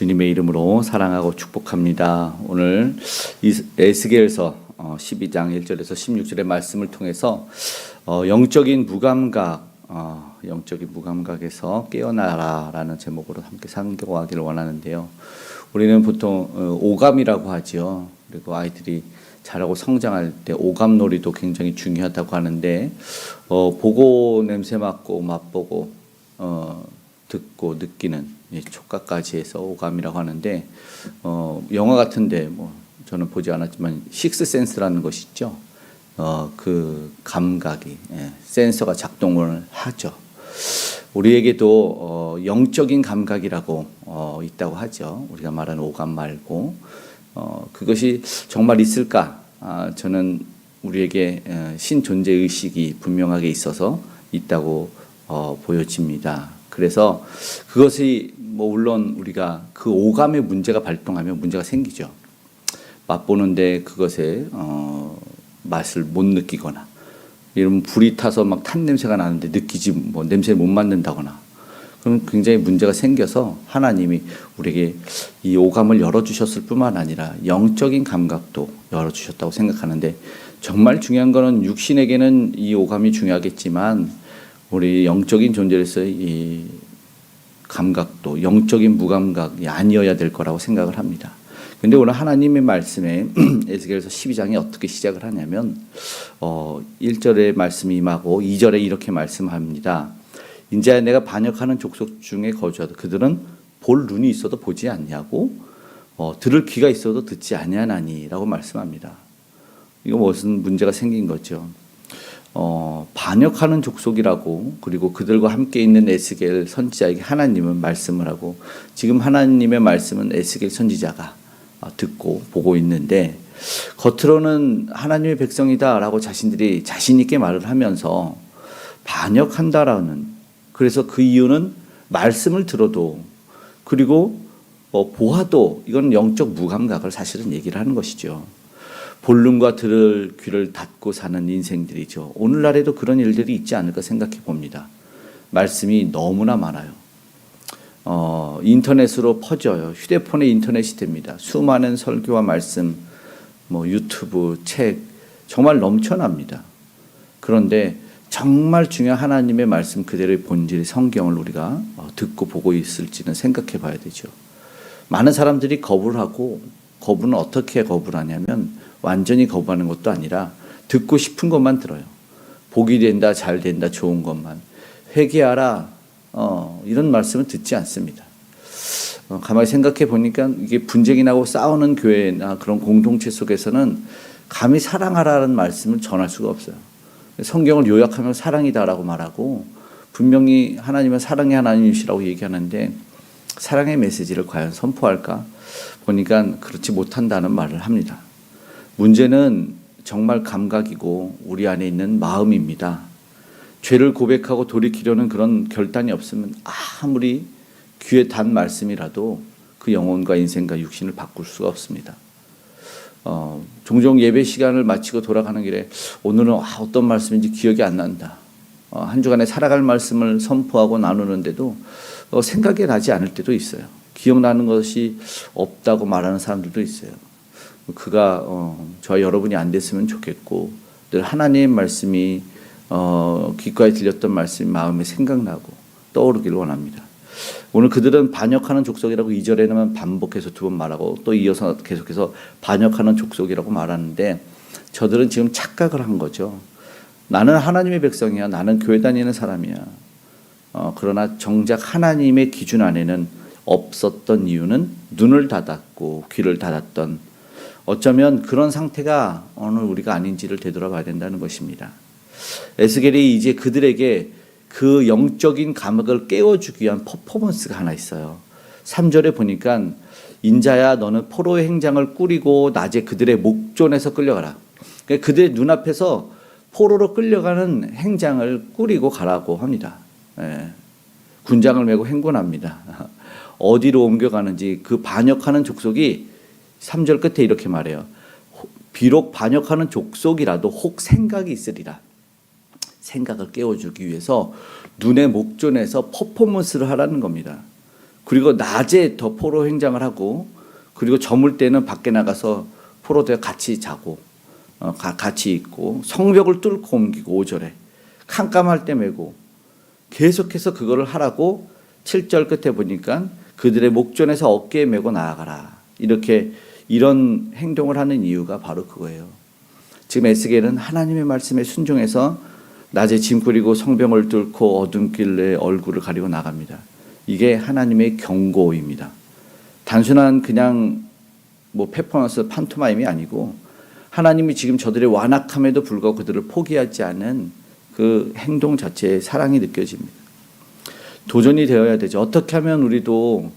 주님의 이름으로 사랑하고 축복합니다. 오늘 에스겔서 12장 1절에서 16절의 말씀을 통해서 영적인 무감각에서 깨어나라라는 제목으로 함께 상고하기를 원하는데요. 우리는 보통 오감이라고 하죠. 그리고 아이들이 자라고 성장할 때 오감놀이도 굉장히 중요하다고 하는데 보고 냄새 맡고 맛보고 듣고 느끼는 촉각까지 해서 오감이라고 하는데 영화 같은데 뭐 저는 보지 않았지만 식스센스라는 것이 있죠. 그 감각이 센서가 작동을 하죠. 우리에게도 영적인 감각이라고 있다고 하죠. 우리가 말하는 오감 말고 그것이 정말 있을까? 저는 우리에게 신존재 의식이 분명하게 있어서 있다고 보여집니다. 그래서 그것이 물론 우리가 그 오감의 문제가 발동하면 문제가 생기죠. 맛보는데 그것에 맛을 못 느끼거나, 이런 불이 타서 막 탄 냄새가 나는데 느끼지 냄새를 못 맡는다거나, 그럼 굉장히 문제가 생겨서 하나님이 우리에게 이 오감을 열어주셨을 뿐만 아니라 영적인 감각도 열어주셨다고 생각하는데, 정말 중요한 거는 육신에게는 이 오감이 중요하겠지만 우리 영적인 존재로서의 이 감각도 영적인 무감각이 아니어야 될 거라고 생각을 합니다. 그런데 오늘 하나님의 말씀에 에스겔서 12장이 어떻게 시작을 하냐면 1절의 말씀이 임하고 2절에 이렇게 말씀합니다. 인자야 내가 반역하는 족속 중에 거주하다 그들은 볼 눈이 있어도 보지 않냐고 들을 귀가 있어도 듣지 아니하나니 라고 말씀합니다. 이거 무슨 문제가 생긴 거죠. 반역하는 족속이라고, 그리고 그들과 함께 있는 에스겔 선지자에게 하나님은 말씀을 하고, 지금 하나님의 말씀은 에스겔 선지자가 듣고 보고 있는데, 겉으로는 하나님의 백성이다라고 자신들이 자신 있게 말을 하면서 반역한다라는, 그래서 그 이유는 말씀을 들어도 그리고 보아도 이건 영적 무감각을 사실은 얘기를 하는 것이죠. 볼 눈과 들을 귀를 닫고 사는 인생들이죠. 오늘날에도 그런 일들이 있지 않을까 생각해 봅니다. 말씀이 너무나 많아요. 인터넷으로 퍼져요. 휴대폰에 인터넷이 됩니다. 수많은 설교와 말씀, 유튜브, 책 정말 넘쳐납니다. 그런데 정말 중요한 하나님의 말씀 그대로의 본질의 성경을 우리가 듣고 보고 있을지는 생각해 봐야 되죠. 많은 사람들이 거부를 하고, 거부는 어떻게 거부를 하냐면 완전히 거부하는 것도 아니라 듣고 싶은 것만 들어요. 복이 된다, 잘 된다, 좋은 것만. 회개하라, 이런 말씀을 듣지 않습니다. 가만히 생각해 보니까 이게 분쟁이 나고 싸우는 교회나 그런 공동체 속에서는 감히 사랑하라는 말씀을 전할 수가 없어요. 성경을 요약하면 사랑이다라고 말하고, 분명히 하나님은 사랑의 하나님이시라고 얘기하는데 사랑의 메시지를 과연 선포할까? 보니까 그렇지 못한다는 말을 합니다. 문제는 정말 감각이고 우리 안에 있는 마음입니다. 죄를 고백하고 돌이키려는 그런 결단이 없으면 아무리 귀에 단 말씀이라도 그 영혼과 인생과 육신을 바꿀 수가 없습니다. 종종 예배 시간을 마치고 돌아가는 길에 오늘은 어떤 말씀인지 기억이 안 난다. 한 주간에 살아갈 말씀을 선포하고 나누는데도 생각이 나지 않을 때도 있어요. 기억나는 것이 없다고 말하는 사람들도 있어요. 그가 저와 여러분이 안 됐으면 좋겠고, 늘 하나님의 말씀이 귓가에 들렸던 말씀이 마음에 생각나고 떠오르길 원합니다. 오늘 그들은 반역하는 족속이라고 2절에는 반복해서 2번 말하고 또 이어서 계속해서 반역하는 족속이라고 말하는데, 저들은 지금 착각을 한 거죠. 나는 하나님의 백성이야. 나는 교회 다니는 사람이야. 그러나 정작 하나님의 기준 안에는 없었던 이유는 눈을 닫았고 귀를 닫았던, 어쩌면 그런 상태가 오늘 우리가 아닌지를 되돌아봐야 된다는 것입니다. 에스겔이 이제 그들에게 그 영적인 감각을 깨워주기 위한 퍼포먼스가 하나 있어요. 3절에 보니까 인자야 너는 포로의 행장을 꾸리고 낮에 그들의 목전에서 끌려가라. 그러니까 그들의 눈앞에서 포로로 끌려가는 행장을 꾸리고 가라고 합니다. 군장을 메고 행군합니다. 어디로 옮겨가는지 그 반역하는 족속이 3절 끝에 이렇게 말해요. 비록 반역하는 족속이라도 혹 생각이 있으리라. 생각을 깨워주기 위해서 눈의 목전에서 퍼포먼스를 하라는 겁니다. 그리고 낮에 더 포로 행장을 하고, 그리고 저물 때는 밖에 나가서 포로들 같이 자고 같이 있고, 성벽을 뚫고 옮기고 5절에 캄캄할 때 메고 계속해서 그거를 하라고 7절 끝에 보니까 그들의 목전에서 어깨에 메고 나아가라. 이런 행동을 하는 이유가 바로 그거예요. 지금 에스겔은 하나님의 말씀에 순종해서 낮에 짐 꾸리고 성벽을 뚫고 어두운 길에 얼굴을 가리고 나갑니다. 이게 하나님의 경고입니다. 단순한 그냥 페퍼먼스 판토마임이 아니고, 하나님이 지금 저들의 완악함에도 불구하고 그들을 포기하지 않은 그 행동 자체의 사랑이 느껴집니다. 도전이 되어야 되죠. 어떻게 하면 우리도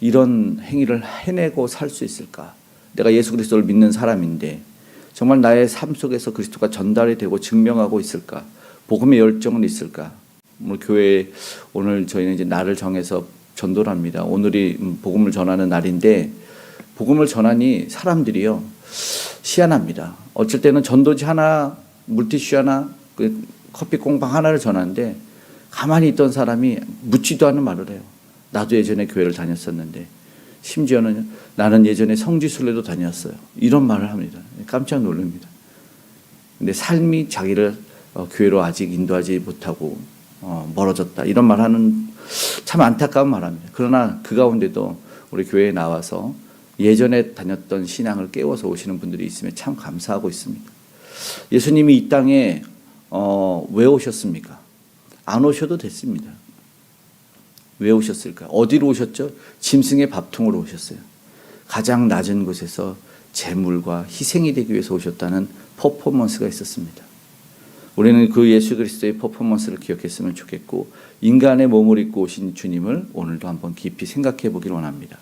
이런 행위를 해내고 살 수 있을까? 내가 예수 그리스도를 믿는 사람인데 정말 나의 삶 속에서 그리스도가 전달이 되고 증명하고 있을까? 복음의 열정은 있을까? 교회에 오늘 저희는 이제 날을 정해서 전도를 합니다. 오늘이 복음을 전하는 날인데, 복음을 전하니 사람들이요 희한합니다. 어쩔 때는 전도지 하나, 물티슈 하나, 커피 공방 하나를 전하는데 가만히 있던 사람이 묻지도 않은 말을 해요. 나도 예전에 교회를 다녔었는데, 심지어는 나는 예전에 성지순례도 다녔어요. 이런 말을 합니다. 깜짝 놀랍니다. 근데 삶이 자기를 교회로 아직 인도하지 못하고 멀어졌다, 이런 말하는 참 안타까운 말합니다. 그러나 그 가운데도 우리 교회에 나와서 예전에 다녔던 신앙을 깨워서 오시는 분들이 있으면 참 감사하고 있습니다. 예수님이 이 땅에 왜 오셨습니까? 안 오셔도 됐습니다. 왜 오셨을까? 어디로 오셨죠? 짐승의 밥통으로 오셨어요. 가장 낮은 곳에서 제물과 희생이 되기 위해서 오셨다는 퍼포먼스가 있었습니다. 우리는 그 예수 그리스도의 퍼포먼스를 기억했으면 좋겠고, 인간의 몸을 입고 오신 주님을 오늘도 한번 깊이 생각해 보길 원합니다.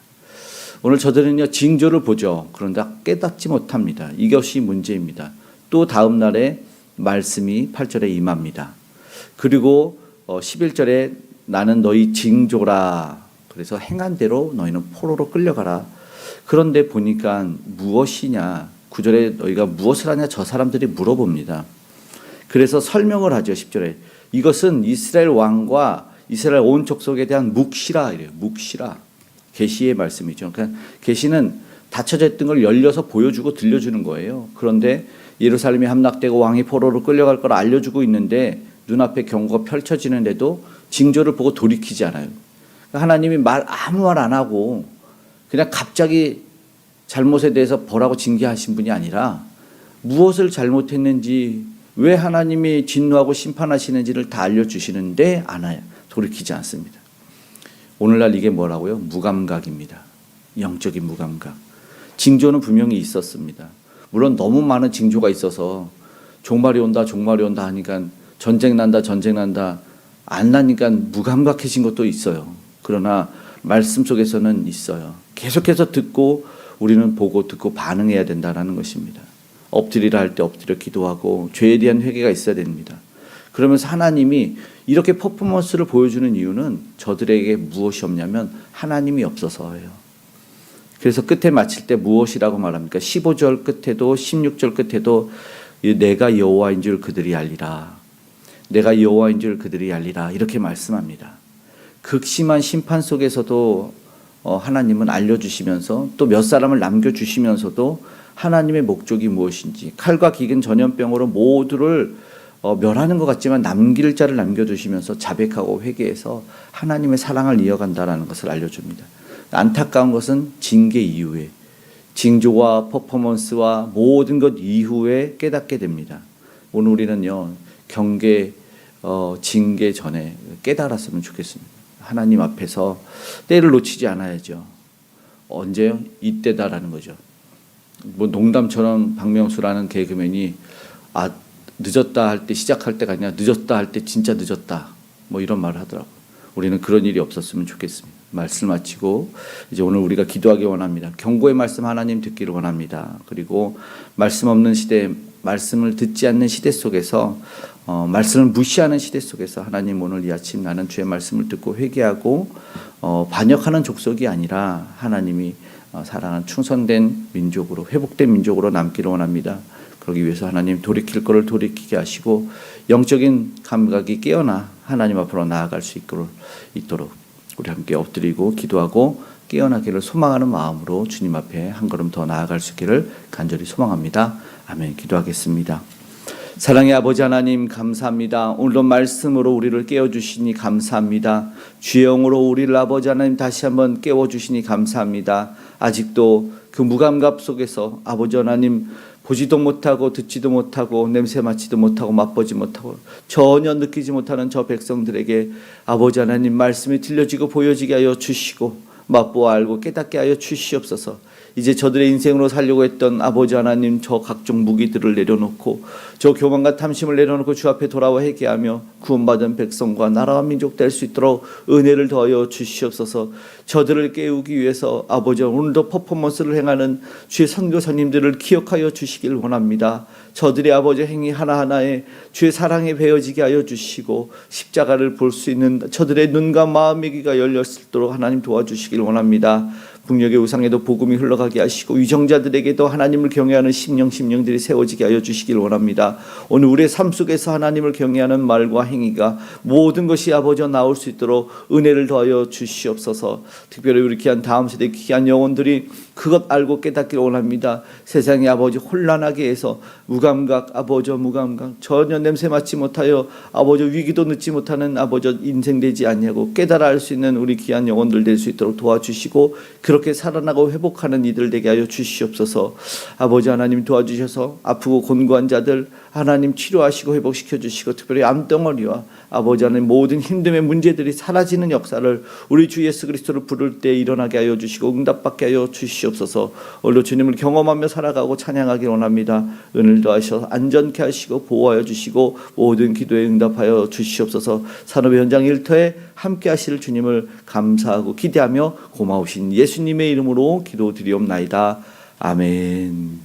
오늘 저들은요 징조를 보죠. 그런데 깨닫지 못합니다. 이것이 문제입니다. 또 다음 날에 말씀이 8절에 임합니다. 그리고 11절에 나는 너희 징조라. 그래서 행한 대로 너희는 포로로 끌려가라. 그런데 보니까 무엇이냐, 9절에 너희가 무엇을 하냐 저 사람들이 물어봅니다. 그래서 설명을 하죠. 10절에 이것은 이스라엘 왕과 이스라엘 온 족속에 대한 묵시라 이래요. 묵시라. 계시의 말씀이죠. 그러니까 계시는 닫혀져 있던 걸 열려서 보여주고 들려주는 거예요. 그런데 예루살렘이 함락되고 왕이 포로로 끌려갈 걸 알려주고 있는데 눈앞에 경고가 펼쳐지는데도 징조를 보고 돌이키지 않아요. 그러니까 하나님이 아무 말 안 하고 그냥 갑자기 잘못에 대해서 벌하고 징계하신 분이 아니라 무엇을 잘못했는지, 왜 하나님이 진노하고 심판하시는지를 다 알려주시는데 돌이키지 않습니다. 오늘날 이게 뭐라고요? 무감각입니다. 영적인 무감각. 징조는 분명히 있었습니다. 물론 너무 많은 징조가 있어서 종말이 온다 하니까 전쟁 난다 안 나니까 무감각해진 것도 있어요. 그러나 말씀 속에서는 있어요. 계속해서 듣고 우리는 보고 듣고 반응해야 된다는 것입니다. 엎드리라 할 때 엎드려 기도하고 죄에 대한 회개가 있어야 됩니다. 그러면서 하나님이 이렇게 퍼포먼스를 보여주는 이유는 저들에게 무엇이 없냐면 하나님이 없어서예요. 그래서 끝에 마칠 때 무엇이라고 말합니까? 15절 끝에도 16절 끝에도 내가 여호와인 줄 그들이 알리라. 내가 여호와인 줄 그들이 알리라. 이렇게 말씀합니다. 극심한 심판 속에서도 하나님은 알려주시면서 또 몇 사람을 남겨주시면서도 하나님의 목적이 무엇인지, 칼과 기근 전염병으로 모두를 멸하는 것 같지만 남길 자를 남겨두시면서 자백하고 회개해서 하나님의 사랑을 이어간다는 것을 알려줍니다. 안타까운 것은 징계 이후에, 징조와 퍼포먼스와 모든 것 이후에 깨닫게 됩니다. 오늘 우리는요 경계, 징계 전에 깨달았으면 좋겠습니다. 하나님 앞에서 때를 놓치지 않아야죠. 언제요? 이때다라는 거죠. 농담처럼 박명수라는 개그맨이 늦었다 할 때 시작할 때가 아니라 늦었다 할 때 진짜 늦었다, 이런 말을 하더라고요. 우리는 그런 일이 없었으면 좋겠습니다. 말씀 마치고 이제 오늘 우리가 기도하기 원합니다. 경고의 말씀 하나님 듣기를 원합니다. 그리고 말씀 없는 시대, 말씀을 듣지 않는 시대 속에서 말씀을 무시하는 시대 속에서 하나님 오늘 이 아침 나는 주의 말씀을 듣고 회개하고 반역하는 족속이 아니라 하나님이 사랑하는 충성된 민족으로, 회복된 민족으로 남기를 원합니다. 그러기 위해서 하나님 돌이킬 것을 돌이키게 하시고 영적인 감각이 깨어나 하나님 앞으로 나아갈 수 있도록 우리 함께 엎드리고 기도하고 깨어나기를 소망하는 마음으로 주님 앞에 한 걸음 더 나아갈 수 있기를 간절히 소망합니다. 아멘. 기도하겠습니다. 사랑의 아버지 하나님 감사합니다. 오늘도 말씀으로 우리를 깨워주시니 감사합니다. 주의 영으로 우리를 아버지 하나님 다시 한번 깨워주시니 감사합니다. 아직도 그 무감각 속에서 아버지 하나님 보지도 못하고 듣지도 못하고 냄새 맡지도 못하고 맛보지 못하고 전혀 느끼지 못하는 저 백성들에게 아버지 하나님 말씀이 들려지고 보여지게 하여 주시고 맛보아 알고 깨닫게 하여 주시옵소서. 이제 저들의 인생으로 살려고 했던 아버지 하나님 저 각종 무기들을 내려놓고 저 교만과 탐심을 내려놓고 주 앞에 돌아와 회개하며 구원받은 백성과 나라와 민족 될 수 있도록 은혜를 더하여 주시옵소서. 저들을 깨우기 위해서 아버지 오늘도 퍼포먼스를 행하는 주의 선교사님들을 기억하여 주시길 원합니다. 저들의 아버지 행위 하나하나에 주의 사랑에 배어지게 하여 주시고 십자가를 볼 수 있는 저들의 눈과 마음의 귀가 열렸도록 하나님 도와주시길 원합니다. 북녘의 우상에도 복음이 흘러가게 하시고 위정자들에게도 하나님을 경외하는 심령들이 세워지게 하여 주시길 원합니다. 오늘 우리의 삶 속에서 하나님을 경외하는 말과 행위가 모든 것이 아버지 나올 수 있도록 은혜를 더하여 주시옵소서. 특별히 우리 귀한 다음 세대 귀한 영혼들이 그것 알고 깨닫기를 원합니다. 세상의 아버지 혼란하게 해서 무감각 아버지 무감각 전혀 냄새 맡지 못하여 아버지 위기도 늦지 못하는 아버지 인생 되지 않냐고 깨달아 알 수 있는 우리 귀한 영혼들 될 수 있도록 도와주시고 그렇게 살아나고 회복하는 이들 되게 하여 주시옵소서. 아버지 하나님 도와주셔서 아프고 곤고한 자들 하나님 치료하시고 회복시켜 주시고 특별히 암덩어리와 아버지 하나님 모든 힘듦의 문제들이 사라지는 역사를 우리 주 예수 그리스도를 부를 때 일어나게 하여 주시고 응답받게 하여 주시옵소서. 오늘도 주님을 경험하며 살아가고 찬양하기 원합니다. 은혜를 더하셔서 안전케 하시고 보호하여 주시고 모든 기도에 응답하여 주시옵소서. 산업의 현장 일터에 함께 하실 주님을 감사하고 기대하며 고마우신 예수님의 이름으로 기도드리옵나이다. 아멘.